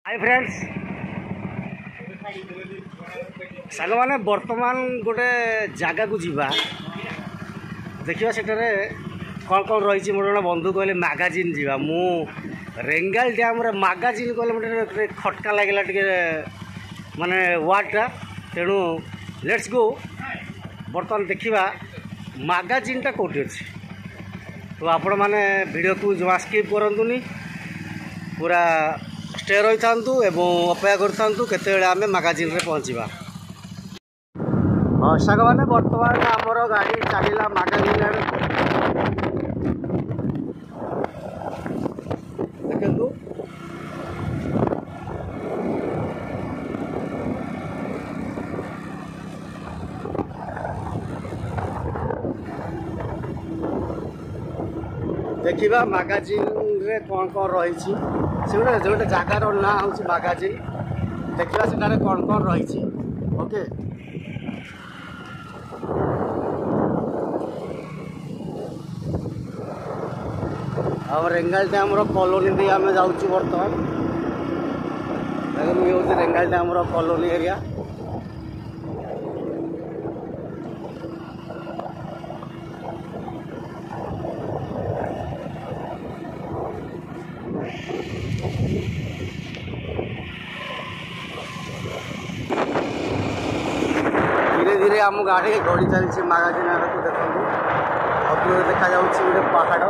Hi friends सांग मैंने बर्तमान गोटे जगह को जीवा देखा सेठारे कौन कौन रही मोर जन बंधु कहले मैगजीन जीवा मु रेंगाल डैम रे मैगजीन कहले मोटे खटका लगे टे माने वार्डटा तेणु लेट्स गो बर्तमान देखा मैगजीनटा कौटी अच्छे तो आपण मैंने वीडियो को जमा स्किप करंतुनी पूरा स्टे रही था अपेक्षा करते आम मैगजीन रे पहुँचा। हाँ साग मैंने बर्तमान आमर गाड़ी चलला मैगजीन देखु देखा मैगजीन रे कौन कौन रही से जो जगार ना हूँ मैगजीन देखा से कौन कौन रही ओके अब रेंगाल डैम कॉलोनी दे आम जाऊँ बर्तमान ये हूँ रेंगाल डैम कॉलोनी एरिया धीरे धीरे आम गाड़ी गड़ी चली मैगजीन आड़ को देखो अदूर देखा गोटे पहाड़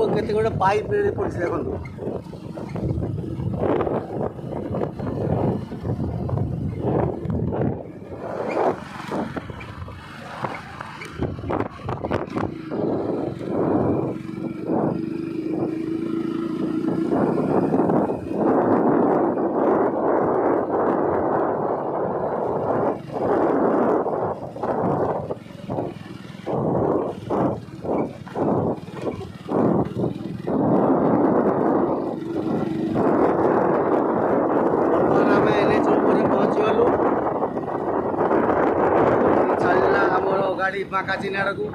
केते गोटे पाइप पड़ी देखो गाड़ी मैगजीन आड़ को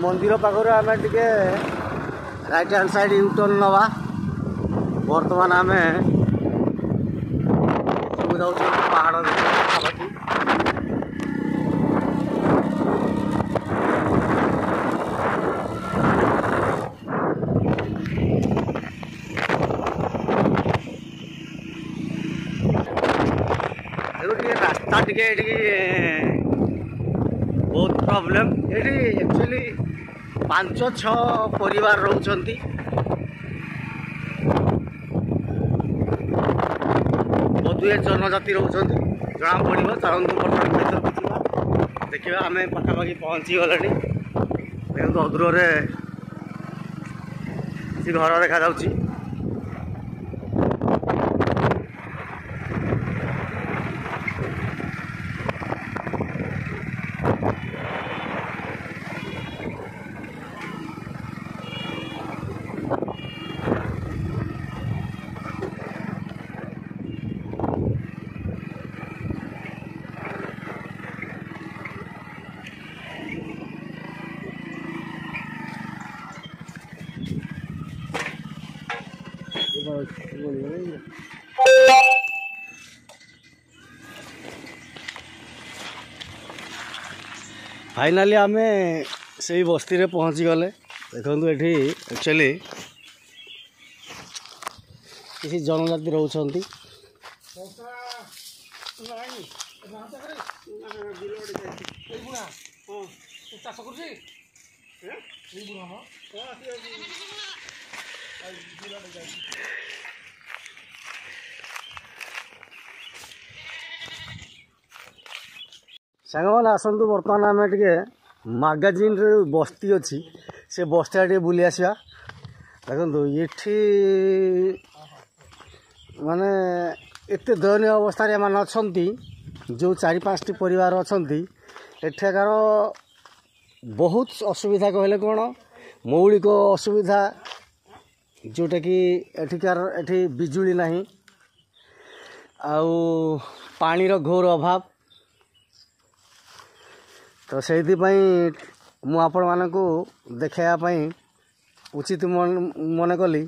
मंदिर पाखर आम टे राइट हैंड साइड यूटर्न नवा बर्तमान आम सब जाऊँ पहाड़ पाखापाखि रास्ता टे बहुत प्रॉब्लम ये एक्चुअली 5-6 परिवार रोचंती बोधुए जनजाति रोचंती जना पड़ो चलतु बर्तमान भर देखा आम पाखापाखि पहुँची गले देखो अदूर से घर देखा जाऊँगी फाइनाली आम से बस्ती रे पहुँची गले देखु ये एक्चुअली किसी जनजाति रोचंती सांग मैंने आसतु बर्तमान आम टे मागाजिन रे बस्ती अच्छी से बस्ती टे बुली आसा देखो ये माने एते दयनीय अवस्था एम अच्छा जो 4-5टी परिवार अच्छा एठाकार बहुत असुविधा कहले कौन मौलिक असुविधा जोटा कि एठिकार एठी बिजुली नहीं आउ पानीर घोर अभाव तो से मुझे मानक देखापी उचित मन कली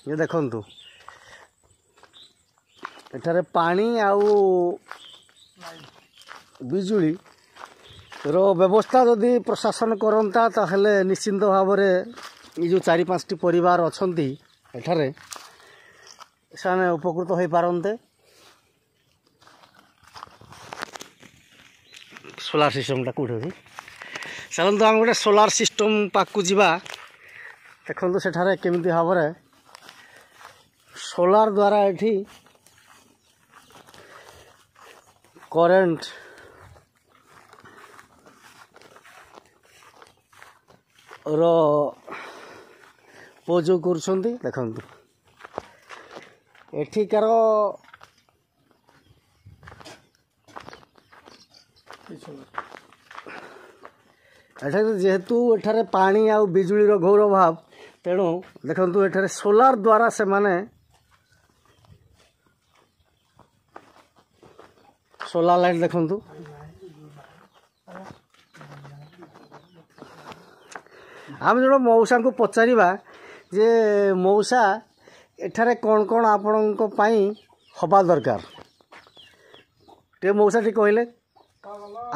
ये देखु एठारे पानी आउ बिजुली रो व्यवस्था जदि प्रशासन करता ताहले निश्चिंत भाव ये जो 4-5टी परिवार अच्छा एठारे से उपकृत हो पारते सोलार सिस्टमटा कौट अच्छी चलते आम गोटे सोलार सिस्टम पाक जावा देखो सेठारे केमिति भाव सोलार द्वारा एठी करेंट रो उपयोग करुछंती देखंतु एठिकार जेहेतु एठारे पानी आ बिजुली रो घोर अभाव तेणु देखंतु एठारे सोलार द्वारा से माने सोलार लाइट देखंतु आम जो मौसा को पचारिबा जे मौसा एठारे कौन कौन आपणक पई हवा दरकार टे मौसा टी कहले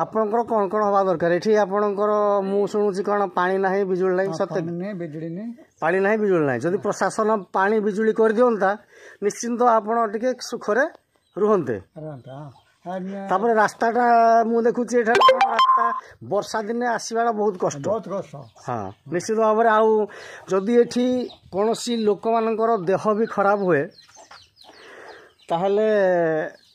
आपणकर कौन कौन हवा दरकार एठी आपणकर मु सुनुची कौन पानी नाही बिजुली नाही सत्य नहीं बिजुली नहीं पानी नाही बिजुली नाही जदि प्रशासन पानी बिजुली कर दियंता निश्चिंत आपण टिके सुखरे रुहंते तापर रास्ताटा मु देखुची एठा रास्ता वर्षा दिने आसीबाटा बहुत कष्ट हाँ निश्चित भाव में आउ जदि एठी कोनोसी लोक मानकर देह भी खराब हुए ताहले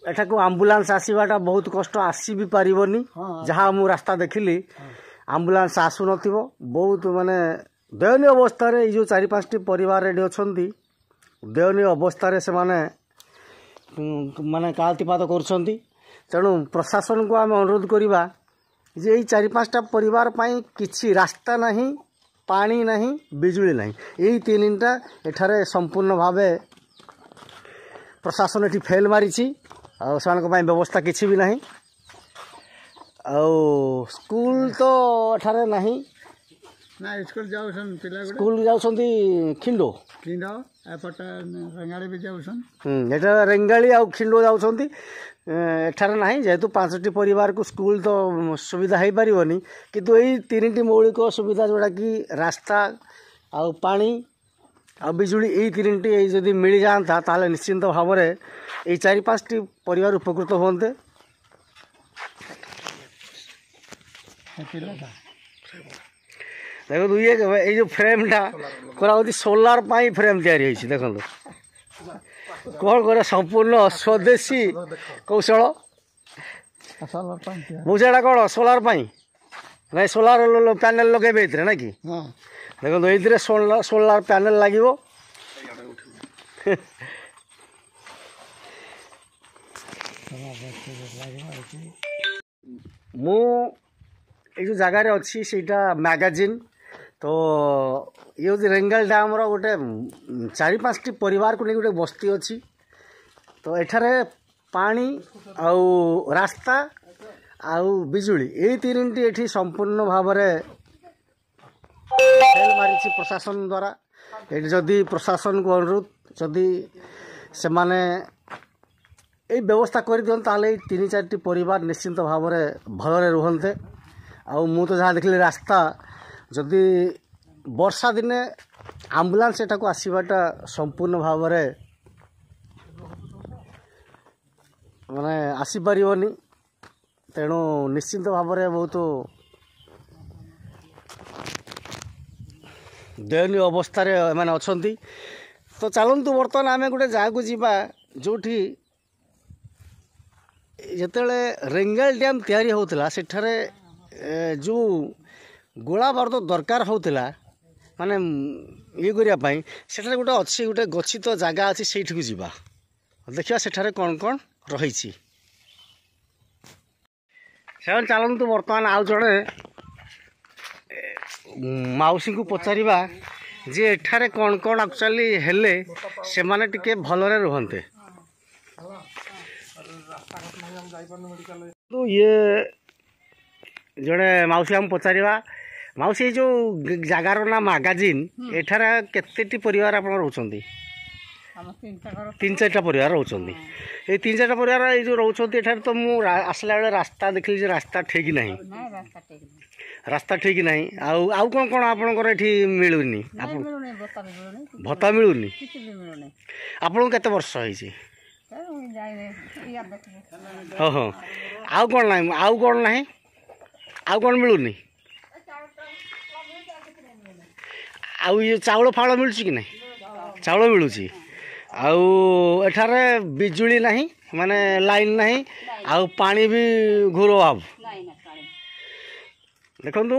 एठा को एम्बुलेंस आसीबाटा बहुत कष्ट आसी भी पारिबनी जहाँ मु रास्ता देखिली एम्बुलेंस आसु नथिबो बहुत माने दयनीय अवस्था रे जो 4-5टी परिवार रेडी अछंती दयनीय अवस्था रे से माने कालतिपात करछंती तेणु प्रशासन को आम अनुरोध करवा जे यही 4-5टा परिवार पाई किछि रास्ता नहीं पानी नहीं बिजुली नहीं यही 3टा एठारे संपूर्ण भावे प्रशासन एठी फेल मारी व्यवस्था किछि भी नहीं स्कूल तो एठारे नहीं ना स्कूल जाउसन पिला स्कूल जाउसंती खिंडो खिंडो एपटा रेंगाली भी जाउसन एटा रेंगाली आ खिंडो जाउसंती एठारे नहीं जेहेतु 5टी परिवार को स्कूल तो सुविधा हो पारिबनी किंतु यही 3टी मौलिक सुविधा जोड़ा कि रास्ता आ पानी आ बिजुली यही 3टी जदि मिल जाता ताले निश्चिंत भाव में यही 4-5टी परिवार उपकृत होते देखो ये जो फ्रेमटा करा सोलार पाई फ्रेम तैयारी होइछि देखो कौन करे संपूर्ण स्वदेशी कौशल बुझाटा कौन सोलार पाई नहीं सोलार पैनल लगे ना कि देखो ये सोलार पैनल लगे मु जो जगार अच्छी सेटा मैगजीन तो ये रेंगाल डैम गोटे 4-5टी परिवार को नहीं गोटे बस्ती अच्छी तो एठारे पानी आउ रास्ता आउ बिजुली यही 3टी एठी संपूर्ण भाव में फेल मारी प्रशासन द्वारा ये जदि प्रशासन को अनुरोध जदि से माने এই ব্যবস্থা করে দিন তাহলে এই 3-4টি পরিবার নিশ্চিন্ত ভাবে ভালরে রুহন্তে। ଆଉ ମୁଁ ତ ଯାହା ଦେଖିଲି ରାସ୍ତା ଯଦି ବର୍ଷା ଦିନେ ଆମ୍ବୁଲାନ୍ସ ଏଠାକୁ ଆସିବାଟା ସମ୍ପୂର୍ଣ୍ଣ ଭାବରେ ମାନେ ଆସିପାରିବନି। ତେଣୁ ନିଶ୍ଚିନ୍ତ ଭାବରେ ବହୁତ ଦୟନୀୟ ଅବସ୍ଥାରେ ଏମାନେ ଅଛନ୍ତି। ତ ଚାଲନ୍ତୁ ବର୍ତ୍ତମାନ ଆମେ ଗୋଟେ ଜାଗାକୁ ଯିବା ଯେଉଁଠି ଯେତେବେଳେ ରେଙ୍ଗାଲ ଡ୍ୟାମ୍ ତିଆରି ହେଉଥିଲା ସେଠାରେ ଯେଉଁ ଗୋଳା ବାରୁଦ ଦରକାର ହେଉଥିଲା ମାନେ ଇଏ କରିବା ପାଇଁ ସେଠାରେ ଗୋଟେ ଅଛି ଗୋଟେ ଗଚ୍ଛିତ ଜାଗା ଅଛି ସେଇଠିକୁ ଯିବା ଦେଖିବା ସେଠାରେ କ'ଣ କ'ଣ ରହିଛି। ସେମାନେ ଚାଲନ୍ତୁ ବର୍ତ୍ତମାନ ଆଉ ଜଣେ ମାଉସୀଙ୍କୁ ପଚାରିବା ଯେ ଏଠାରେ କ'ଣ କ'ଣ ଆକ୍ଚୁଆଲି ହେଲେ ସେମାନେ ଟିକେ ଭଲରେ ରୁହନ୍ତେ। ଇଏ ଜଣେ ମାଉସୀ ଆମେ ପଚାରିବା ମାଉସୀ ଏଇ ଯେଉଁ ଜାଗାର ନା ମାଗାଜିନ୍ ଏଠାରେ କେତେଟି ପରିବାର ଆପଣ ରହୁଛନ୍ତି? 3-4ଟା ପରିବାର ରହୁଛନ୍ତି। ଏଇ 3-4ଟା ପରିବାର ଏଇ ଯେଉଁ ରହୁଛନ୍ତି ଏଠାରେ ତ ମୁଁ ଆସିଲା ବେଳେ ରାସ୍ତା ଦେଖିଲି ଯେ ରାସ୍ତା ଠିକ୍ ନାହିଁ। ରାସ୍ତା ଠିକ୍ ନାହିଁ। ଆଉ ଆଉ କ'ଣ କ'ଣ ଆପଣଙ୍କର ଏଠି ମିଳୁନି? ଭତ୍ତା ମିଳୁନି? ଆପଣଙ୍କୁ କେତେ ବର୍ଷ ହେଇଛି? ହଁ ହଁ। ଆଉ କ'ଣ ନାହିଁ? ଆଉ କ'ଣ ନାହିଁ? ଆଉ କ'ଣ ମିଳୁନି? ଆଉ ଇଏ ଚାଉଳ ଫାଉଳ ମିଳୁଛି କି ନାହିଁ? ଚାଉଳ ମିଳୁଛି। ଆଉ ଏଠାରେ ବିଜୁଳି ନାହିଁ ମାନେ ଲାଇନ୍ ନାହିଁ ଆଉ ପାଣି ବି ଘୋର ଅଭାବ। ଦେଖନ୍ତୁ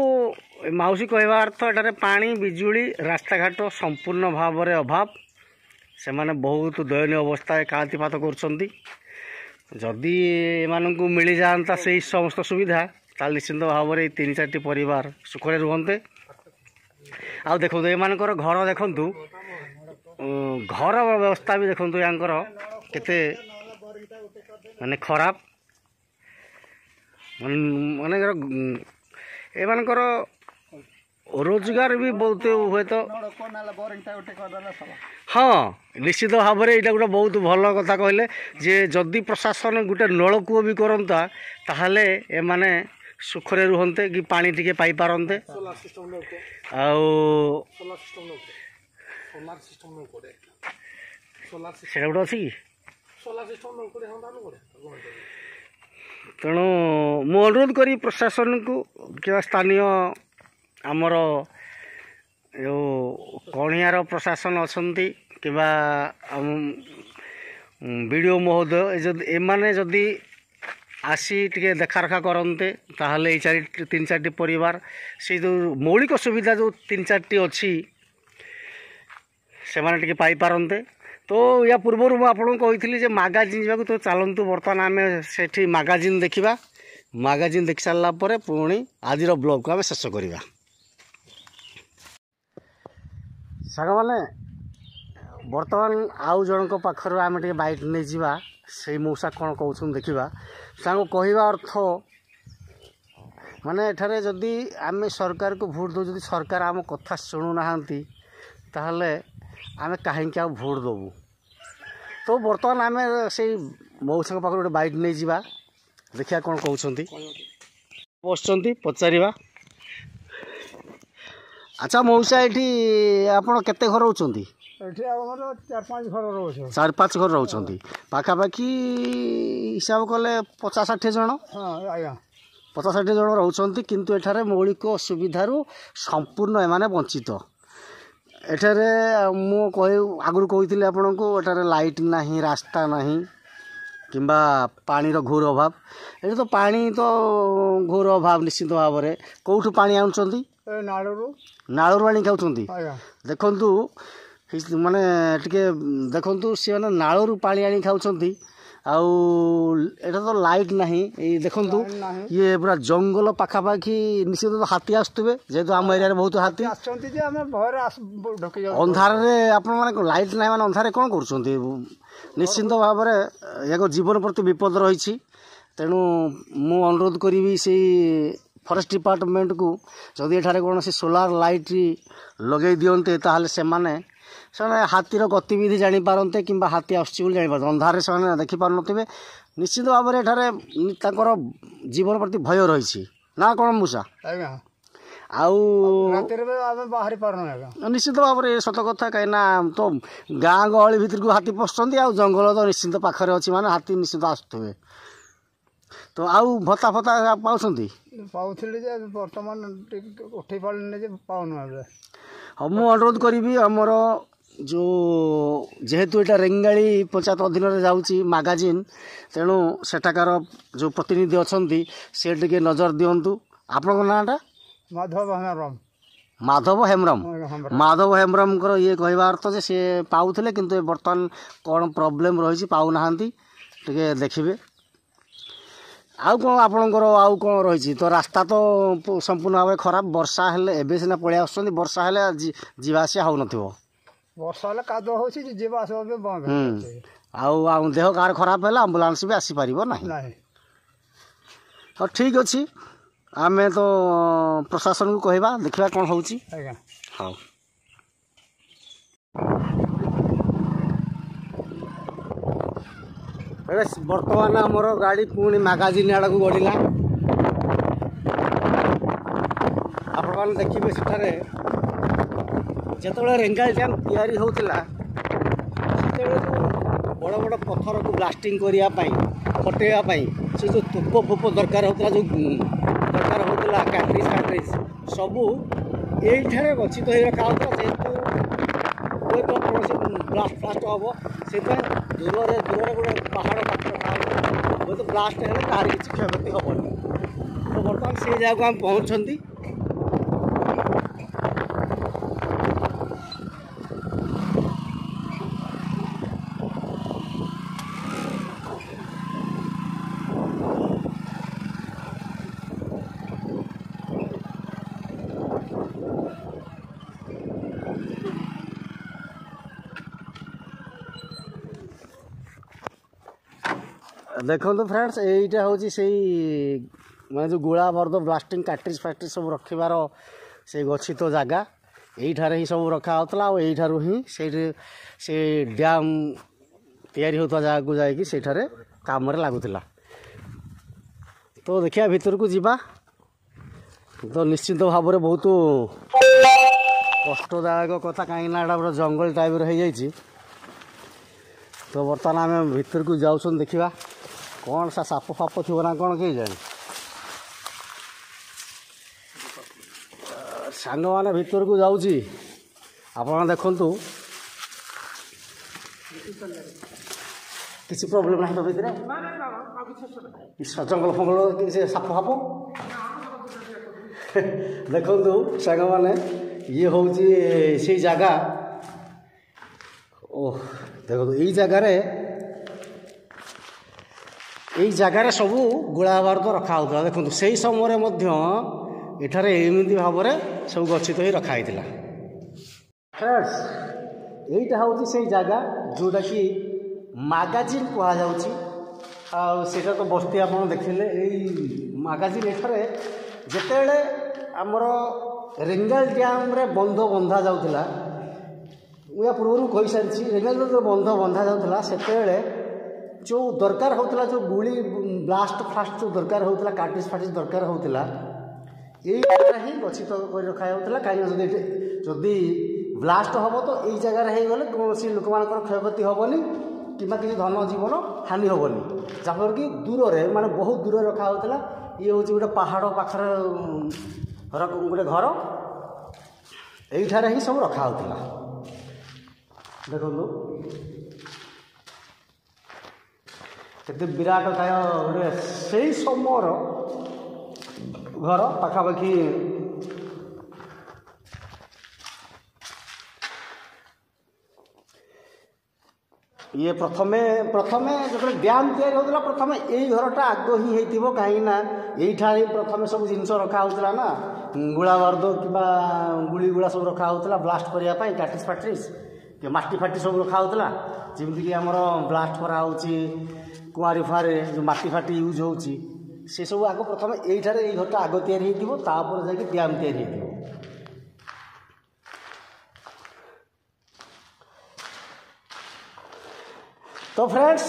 ମାଉସୀ କହିବା ଅର୍ଥ ଏଠାରେ ପାଣି ବିଜୁଳି ରାସ୍ତାଘାଟ ସମ୍ପୂର୍ଣ୍ଣ ଭାବରେ ଅଭାବ। ସେମାନେ ବହୁତ ଦୟନୀୟ ଅବସ୍ଥାରେ କାଳାତିପାତ କରୁଛନ୍ତି। ଯଦି ଏମାନଙ୍କୁ ମିଳିଯାଆନ୍ତା ସେଇ ସମସ୍ତ ସୁବିଧା ତାହେଲେ ନିଶ୍ଚିନ୍ତ ଭାବରେ ଏଇ 3-4ଟି ପରିବାର ସୁଖରେ ରୁହନ୍ତେ। ଆଉ ଦେଖନ୍ତୁ ଏମାନଙ୍କର ଘର ଦେଖନ୍ତୁ ଘର ବ୍ୟବସ୍ଥା ବି ଦେଖନ୍ତୁ ୟାଙ୍କର କେତେ ମାନେ ଖରାପ। ମାନେ ଏମାନଙ୍କର ରୋଜଗାର ବି ବହୁତ ହୁଏତ। ହଁ ନିଶ୍ଚିତ ଭାବରେ ଏଇଟା ଗୋଟେ ବହୁତ ଭଲ କଥା କହିଲେ ଯେ ଯଦି ପ୍ରଶାସନ ଗୋଟେ ନଳକୂଅ ବି କରନ୍ତା ତାହେଲେ ଏମାନେ ସୁଖରେ ରୁହନ୍ତେ କି ପାଣି ଟିକେ ପାଇପାରନ୍ତେ। ଆଉ ସେଇଟା ଗୋଟେ ଅଛି କି? ତେଣୁ ମୁଁ ଅନୁରୋଧ କରି ପ୍ରଶାସନକୁ କିମ୍ବା ସ୍ଥାନୀୟ ଆମର ଯେଉଁ କଣିହାର ପ୍ରଶାସନ ଅଛନ୍ତି କିମ୍ବା ବିଡ଼ିଓ ମହୋଦୟ ଏମାନେ ଯଦି ଆସି ଟିକେ ଦେଖାରେଖା କରନ୍ତେ ତାହେଲେ ଏଇ 3-4ଟି ପରିବାର ସେଇ ଯେଉଁ ମୌଳିକ ସୁବିଧା ଯେଉଁ 3-4ଟି ଅଛି ସେମାନେ ଟିକେ ପାଇପାରନ୍ତେ। ତ ୟା ପୂର୍ବରୁ ମୁଁ ଆପଣଙ୍କୁ କହିଥିଲି ଯେ ମାଗାଜିନ୍ ଯିବାକୁ। ତ ଚାଲନ୍ତୁ ବର୍ତ୍ତମାନ ଆମେ ସେଠି ମାଗାଜିନ୍ ଦେଖିବା। ମାଗାଜିନ୍ ଦେଖି ସାରିଲା ପରେ ପୁଣି ଆଜିର ବ୍ଲଗ୍କୁ ଆମେ ଶେଷ କରିବା। ସାଙ୍ଗମାନେ ବର୍ତ୍ତମାନ ଆଉ ଜଣଙ୍କ ପାଖରୁ ଆମେ ଟିକେ ବାଇକ୍ ନେଇଯିବା। ସେଇ ମଉସା କ'ଣ କହୁଛନ୍ତି ଦେଖିବା। ତାଙ୍କୁ କହିବା ଅର୍ଥ ମାନେ ଏଠାରେ ଯଦି ଆମେ ସରକାରକୁ ଭୋଟ୍ ଦେଉ ଯଦି ସରକାର ଆମ କଥା ଶୁଣୁନାହାନ୍ତି ତାହେଲେ ଆମେ କାହିଁକି ଆଉ ଭୋଟ୍ ଦେବୁ। ତ ବର୍ତ୍ତମାନ ଆମେ ସେଇ ମଉସାଙ୍କ ପାଖରୁ ଗୋଟେ ବାଇକ୍ ନେଇଯିବା ଦେଖିବା କ'ଣ କହୁଛନ୍ତି। ବସୁଛନ୍ତି ପଚାରିବା। ଆଚ୍ଛା ମଉସା ଏଠି ଆପଣ କେତେ ଘର ରହୁଛନ୍ତି? ଏଠି ଆମର 4-5 ଘର ରହୁଛୁ। 4-5 ଘର ରହୁଛନ୍ତି। ପାଖାପାଖି ହିସାବ କଲେ 50-60 ଜଣ। ହଁ ଆଜ୍ଞା 50-60 ଜଣ ରହୁଛନ୍ତି। କିନ୍ତୁ ଏଠାରେ ମୌଳିକ ସୁବିଧାରୁ ସମ୍ପୂର୍ଣ୍ଣ ଏମାନେ ବଞ୍ଚିତ। ଏଠାରେ ମୁଁ ଆଗରୁ କହିଥିଲି ଆପଣଙ୍କୁ ଏଠାରେ ଲାଇଟ୍ ନାହିଁ ରାସ୍ତା ନାହିଁ କିମ୍ବା ପାଣିର ଘୋର ଅଭାବ। ଏଠି ତ ପାଣି ତ ଘୋର ଅଭାବ ନିଶ୍ଚିତ ଭାବରେ। କେଉଁଠୁ ପାଣି ଆଣୁଛନ୍ତି? ନାଳରୁ ଆଣି ଖାଉଛନ୍ତି। ଦେଖନ୍ତୁ ମାନେ ଟିକେ ଦେଖନ୍ତୁ ସେମାନେ ନାଳରୁ ପାଣି ଆଣି ଖାଉଛନ୍ତି। ଆଉ ଏଟା ତ ଲାଇଟ୍ ନାହିଁ। ଏଇ ଦେଖନ୍ତୁ ଇଏ ପୁରା ଜଙ୍ଗଲ ପାଖାପାଖି ନିଶ୍ଚିତ ହାତୀ ଆସୁଥିବେ ଯେହେତୁ ଆମ ଏରିଆରେ ବହୁତ ହାତୀ ଆସୁଛନ୍ତି ଯେ ଆମେ ଭୟରେ ଅନ୍ଧାରରେ ଆପଣମାନେ ଲାଇଟ୍ ନାହିଁ ମାନେ ଅନ୍ଧାରରେ କ'ଣ କରୁଛନ୍ତି? ନିଶ୍ଚିନ୍ତ ଭାବରେ ଏକ ଜୀବନ ପ୍ରତି ବିପଦ ରହିଛି। ତେଣୁ ମୁଁ ଅନୁରୋଧ କରିବି ସେଇ ଫରେଷ୍ଟ ଡିପାର୍ଟମେଣ୍ଟକୁ ଯଦି ଏଠାରେ କୌଣସି ସୋଲାର ଲାଇଟ୍ ଲଗାଇ ଦିଅନ୍ତେ ତାହେଲେ ସେମାନେ ସେମାନେ ହାତୀର ଗତିବିଧି ଜାଣିପାରନ୍ତେ କିମ୍ବା ହାତୀ ଆସୁଛି ବୋଲି ଜାଣିପାରନ୍ତେ। ଅନ୍ଧାରରେ ସେମାନେ ଦେଖିପାରୁନଥିବେ। ନିଶ୍ଚିତ ଭାବରେ ଏଠାରେ ତାଙ୍କର ଜୀବନ ପ୍ରତି ଭୟ ରହିଛି ନା କ'ଣ ମୂଷା? ଆଜ୍ଞା ଆଉ ରାତିରେ ବି ଆମେ ବାହାରି ପାରୁନୁ ଆଜ୍ଞା। ନିଶ୍ଚିତ ଭାବରେ ସତ କଥା, କାହିଁକିନା ତ ଗାଁ ଗହଳି ଭିତରକୁ ହାତୀ ପଶୁଛନ୍ତି ଆଉ ଜଙ୍ଗଲ ତ ନିଶ୍ଚିତ ପାଖରେ ଅଛି ମାନେ ହାତୀ ନିଶ୍ଚିତ ଆସୁଥିବେ। ତ ଆଉ ଭତ୍ତା ଫତା ପାଉଛନ୍ତି? ପାଉଥିଲି ଯେ ବର୍ତ୍ତମାନ ଟିକେ ଉଠେଇ ପାରିଲିନି ଯେ ପାଉନୁ ଏବେ। ହଁ ମୁଁ ଅନୁରୋଧ କରିବି ଆମର ଯେଉଁ ଯେହେତୁ ଏଇଟା ରେଙ୍ଗାଳି ପଞ୍ଚାୟତ ଅଧୀନରେ ଯାଉଛି ମାଗାଜିନ୍, ତେଣୁ ସେଠାକାର ଯେଉଁ ପ୍ରତିନିଧି ଅଛନ୍ତି ସେ ଟିକେ ନଜର ଦିଅନ୍ତୁ। ଆପଣଙ୍କ ନାଁଟା? ମାଧବ ହେମ୍ରମ। ମାଧବ ହେମ୍ରମ। ମାଧବ ହେମ୍ରମଙ୍କର ଇଏ କହିବା ଅର୍ଥ ଯେ ସିଏ ପାଉଥିଲେ କିନ୍ତୁ ବର୍ତ୍ତମାନ କ'ଣ ପ୍ରୋବ୍ଲେମ୍ ରହିଛି ପାଉନାହାନ୍ତି, ଟିକେ ଦେଖିବେ। ଆଉ କ'ଣ ଆପଣଙ୍କର ଆଉ କ'ଣ ରହିଛି? ତ ରାସ୍ତା ତ ସମ୍ପୂର୍ଣ୍ଣ ଭାବରେ ଖରାପ। ବର୍ଷା ହେଲେ ଏବେ ସିନା ପଳେଇ ଆସୁଛନ୍ତି, ବର୍ଷା ହେଲେ ଯିବା ଆସିବା ହେଉନଥିବ। ବର୍ଷା ହେଲେ କାଦୁଅ ହେଉଛି, ଯିବା ଆସିବା ବି ବନ୍ଦ। ଆଉ ଦେହ କାହାର ଖରାପ ହେଲେ ଆମ୍ବୁଲାନ୍ସ ବି ଆସିପାରିବ ନାହିଁ। ହଉ ଠିକ୍ ଅଛି, ଆମେ ତ ପ୍ରଶାସନକୁ କହିବା, ଦେଖିବା କ'ଣ ହେଉଛି। ଆଜ୍ଞା ହଉ। ବର୍ତ୍ତମାନ ଆମର ଗାଡ଼ି ପୁଣି ମାଗାଜିନ୍ ଆଡ଼କୁ ଗଡ଼ିଲା। ଆପଣମାନେ ଦେଖିବେ ସେଠାରେ ଯେତେବେଳେ ରେଙ୍ଗାଲି ଡ୍ୟାମ୍ ତିଆରି ହେଉଥିଲା ସେତେବେଳେ ବଡ଼ ବଡ଼ ପଥରକୁ ବ୍ଲାଷ୍ଟିଂ କରିବା ପାଇଁ, ହଟେଇବା ପାଇଁ ସେ ଯେଉଁ ତୋପ ଫୋପ ଦରକାର ହେଉଥିଲା, ଯେଉଁ ଦରକାର ହେଉଥିଲା କାଟ୍ରିଜ୍ ସବୁ ଏଇଠାରେ ଗଚ୍ଛିତ ହୋଇ ରଖା ହେଉଥିଲା। ଯେହେତୁ ହୁଏତ କୌଣସି ବ୍ଲାଷ୍ଟ ହେବ, ସେଥିପାଇଁ ଦୂରରେ ଗୋଟେ ପାହାଡ଼ ପାଖରେ ରଖା ହେଉଥିଲା। ହୁଏତ ବ୍ଲାଷ୍ଟ ହେଲେ କାହାର କିଛି କ୍ଷୟକ୍ଷତି ହେବନି। ତ ବର୍ତ୍ତମାନ ସେଇ ଜାଗାକୁ ଆମେ ପହଞ୍ଚୁଛନ୍ତି। ଦେଖନ୍ତୁ ଫ୍ରେଣ୍ଡସ୍, ଏଇଟା ହେଉଛି ସେଇ ମାନେ ଯେଉଁ ଗୋଳା ବର୍ଦ୍ଧ ବ୍ଲାଷ୍ଟିଂ କାଟ୍ରିଜ୍ ଫ୍ୟାକ୍ଟ୍ରି ସବୁ ରଖିବାର ସେଇ ଗଚ୍ଛିତ ଜାଗା। ଏଇଠାରେ ହିଁ ସବୁ ରଖା ହେଉଥିଲା ଆଉ ଏଇଠାରୁ ହିଁ ସେଇଠି ସେ ଡ୍ୟାମ୍ ତିଆରି ହେଉଥିବା ଜାଗାକୁ ଯାଇକି ସେଇଠାରେ କାମରେ ଲାଗୁଥିଲା। ତ ଦେଖିବା ଭିତରକୁ ଯିବା। ତ ନିଶ୍ଚିତ ଭାବରେ ବହୁତ କଷ୍ଟଦାୟକ କଥା, କାହିଁକିନା ଏଇଟା ପୁରା ଜଙ୍ଗଲ ଟାଇପ୍ର ହେଇଯାଇଛି। ତ ବର୍ତ୍ତମାନ ଆମେ ଭିତରକୁ ଯାଉଛନ୍ତି, ଦେଖିବା କ'ଣ ସାପ ଫାପ ଥିବ ନା କ'ଣ କେହି ଜାଣି। ସାଙ୍ଗମାନେ ଭିତରକୁ ଯାଉଛି, ଆପଣ ଦେଖନ୍ତୁ କିଛି ପ୍ରୋବ୍ଲେମ୍ ନାହିଁ ତ ଭିତରେ? ଜଙ୍ଗଲ ଫଙ୍ଗଲ କିଛି ସାପ ଫାପ ଦେଖନ୍ତୁ ସାଙ୍ଗମାନେ, ଇଏ ହେଉଛି ସେଇ ଜାଗା। ଓ ଦେଖନ୍ତୁ ଏଇ ଜାଗାରେ ସବୁ ଗୋଳା ବାରୁଦ ରଖା ହେଉଥିଲା। ଦେଖନ୍ତୁ ସେଇ ସମୟରେ ମଧ୍ୟ ଏଠାରେ ଏମିତି ଭାବରେ ସବୁ ଗଚ୍ଛିତ ହୋଇ ରଖା ହେଇଥିଲା। ଏଇଟା ହେଉଛି ସେଇ ଜାଗା ଯେଉଁଟାକି ମାଗାଜିନ୍ କୁହାଯାଉଛି। ଆଉ ସେଇଟା ତ ବସ୍ତି ଆପଣ ଦେଖିଲେ। ଏଇ ମାଗାଜିନ୍ ଏଠାରେ ଯେତେବେଳେ ଆମର ରେଙ୍ଗାଲି ଡ୍ୟାମ୍ରେ ବନ୍ଧ ବନ୍ଧା ଯାଉଥିଲା, ମୁଁ ୟା ପୂର୍ବରୁ କହିସାରିଛି, ରେଙ୍ଗାଲି ଡ୍ୟାମ୍ରେ ବନ୍ଧ ବନ୍ଧା ଯାଉଥିଲା ସେତେବେଳେ ଯେଉଁ ଦରକାର ହେଉଥିଲା, ଯେଉଁ ଗୁଳି ବ୍ଲାଷ୍ଟ ଫାଷ୍ଟ ଯେଉଁ ଦରକାର ହେଉଥିଲା, କାଟ୍ରିଜ୍ ଫାଟ୍ରିଜ୍ ଦରକାର ହେଉଥିଲା, ଏଇ ଜାଗାରେ ହିଁ ଗଚ୍ଛିତ କରି ରଖା ହେଉଥିଲା। କାହିଁକିନା ଯଦି ବ୍ଲାଷ୍ଟ ହେବ ତ ଏଇ ଜାଗାରେ ହେଇଗଲେ କୌଣସି ଲୋକମାନଙ୍କର କ୍ଷୟକ୍ଷତି ହେବନି କିମ୍ବା କିଛି ଧନ ଜୀବନ ହାନି ହେବନି। ଯାହାଫଳରେ କି ଦୂରରେ, ମାନେ ବହୁତ ଦୂରରେ ରଖା ହେଉଥିଲା। ଇଏ ହେଉଛି ଗୋଟେ ପାହାଡ଼ ପାଖରେ ଗୋଟେ ଘର, ଏଇଠାରେ ହିଁ ସବୁ ରଖା ହେଉଥିଲା। ଦେଖନ୍ତୁ କେତେ ବିରାଟକାୟ ଗୋଟେ ସେଇ ସମୟର ଘର। ପାଖାପାଖି ଇଏ ପ୍ରଥମେ ଯେତେବେଳେ ଡ୍ୟାମ୍ ତିଆରି ହେଉଥିଲା, ପ୍ରଥମେ ଏଇ ଘରଟା ଆଗ ହିଁ ହେଇଥିବ। କାହିଁକିନା ଏଇଠାରେ ପ୍ରଥମେ ସବୁ ଜିନିଷ ରଖା ହେଉଥିଲା ନା, ଗୋଳା ବାରୁଦ କିମ୍ବା ଗୁଳି ଗୁଳା ସବୁ ରଖା ହେଉଥିଲା ବ୍ଲାଷ୍ଟ କରିବା ପାଇଁ, କାଟ୍ରିଜ୍ ଫାଟ୍ରିଜ୍ ମାଟି ଫାଟି ସବୁ ରଖା ହେଉଥିଲା। ଯେମିତିକି ଆମର ବ୍ଲାଷ୍ଟ କରାହେଉଛି କୁଆଁରୀ ଫୁଆଁରେ ଯେଉଁ ମାଟି ଫାଟି ୟୁଜ୍ ହେଉଛି, ସେସବୁ ଆଗ ପ୍ରଥମେ ଏଇଠାରେ ଏଇ ଘରଟା ଆଗ ତିଆରି ହେଇଥିବ, ତାପରେ ଯାଇକି ଡ୍ୟାମ୍ ତିଆରି ହେଇଥିବ। तो फ्रेंड्स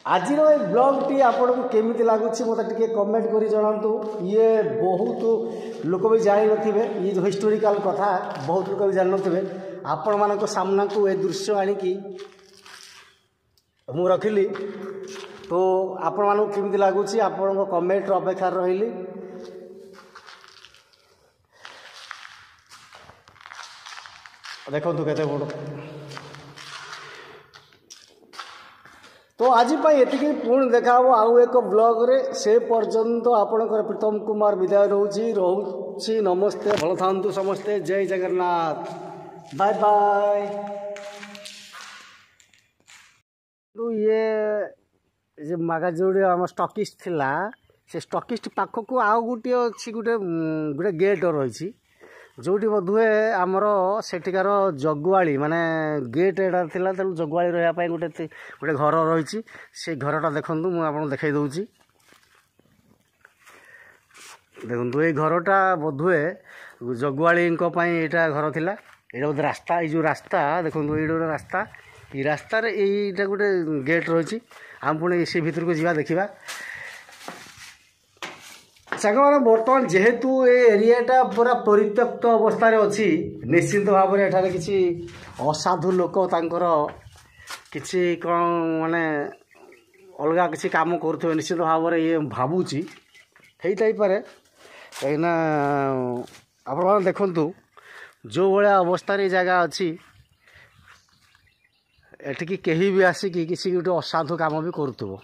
आज ब्लॉगटी आपको केमी लगुच मत कमेंट कर जनातु। ये बहुत लोक भी जान थे ये जो हिस्टोरिकल कथा बहुत लोग भी जान थे। आपण मान सामना को ए दृश्य आणिकी मु रखिली तो आपण मानक केमी लगुच आपण कमेंट अपेक्षा रही। देखो केते बड़ तो आज ये पुणी देखा आउ एक ब्लॉग रे से पर्यंत आपणकर प्रीतम कुमार विदाय रोची नमस्ते भल था समस्ते जय जगन्नाथ बाय बाय। तो ये मागा जोड़े आम स्टकिस्ट थिला से स्टकिस्ट पाखक आउ गोटे अच्छी गोटे गोटे गेट रही जोटी बोधे आमर सेठिकार जगुआली माने गेट एटा थिला तेणु जगुआली रहा गोटे गोटे घर रही से घरटा देखूँ मुझे आपको देखा दूची। देखो ये घरटा बोधे जगुआली यहाँ घर थिला। यहाँ बोधे रास्ता ये जो रास्ता देखो ये गोटे रास्ता ये रास्तार यहीटा गोटे गेट रही आम पुणी से भितर को जा देखा। सांग मैंने बर्तमान जेहेतु ए एरियाटा पूरा परित्यक्त अवस्था अच्छी निश्चिंत भाव में एठारे किसी असाधु लोक तांकर किसी कौन माने अलग किसी काम करुवे निश्चित भाव में ये भावुची पारे कहीं आप देखु जो भाया अवस्था जगह अच्छी एठिकी कहीं भी आसिकी किसी गोटे असाधु काम भी करुव।